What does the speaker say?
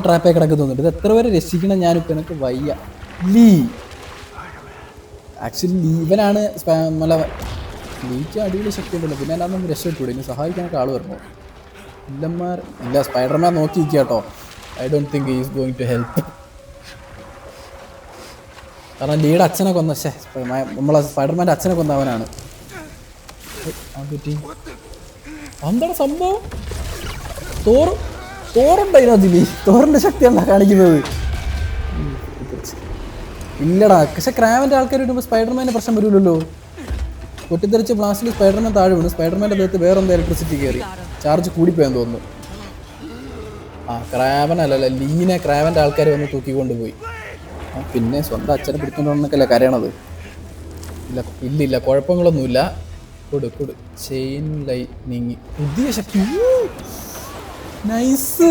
ട്രാപ്പായി കിടക്കുന്നുണ്ട്. ഇത് എത്ര പേരെ രക്ഷിക്കണം ഞാനിപ്പോൾ, എനിക്ക് വയ്യ. ലീ ആക്ച്വലി ഇവനാണ് നല്ല ലീക്ക് അടിപൊളി ശക്തി ഉണ്ടല്ലോ, പിന്നെ അല്ലാതെ നമുക്ക് രക്ഷപ്പെട്ടൂടെ, ഇനി സഹായിക്കാനൊക്കെ ആൾ വരണോ? ഇല്ലന്മാർ ഇല്ല. സ്പൈഡർമാൻ നോക്കി നിൽക്കുക കേട്ടോ. I don't think is going to help. കാരണം ലീയുടെ അച്ഛനെ കൊന്ന നമ്മളെ സ്പൈഡർമാൻ്റെ അച്ഛനെ കൊന്നവനാണ്. എന്താണ് സംഭവം? തോറുണ്ടോ ഇതിനകത്ത്? തോറിൻ്റെ ശക്തിയാണ് കാണിക്കുന്നത്. ഇല്ലടാ, പക്ഷെ ക്രാവൻ്റെ ആൾക്കാർ വരുമ്പോൾ സ്പൈഡർമാൻ്റെ പ്രശ്നം വരില്ലല്ലോ. പൊട്ടിത്തെറിച്ച് ബ്ലാസ്റ്റിൽ സ്പൈഡർമാൻ താഴെ വീണു. സ്പൈഡർമാൻ്റെ ദേഹത്ത് വേറെന്താ ഇലക്ട്രിസിറ്റി കയറി, ചാർജ് കൂടിപ്പോയെന്ന് തോന്നുന്നു. ക്രാവൻ അല്ലല്ല, ലീനെ ക്രാവൻ്റെ ആൾക്കാർ വന്ന് തൂക്കിക്കൊണ്ട് പോയി. പിന്നെ സ്വന്തം അച്ഛനെ പിടിക്കൊണ്ടോന്നൊക്കെയല്ലേ കരയണത്. ഇല്ല കുഴപ്പങ്ങളൊന്നുമില്ല. കൊടു ചെയിൻ ലൈനിങ് പുതിയ ശക്തി. നൈസ്.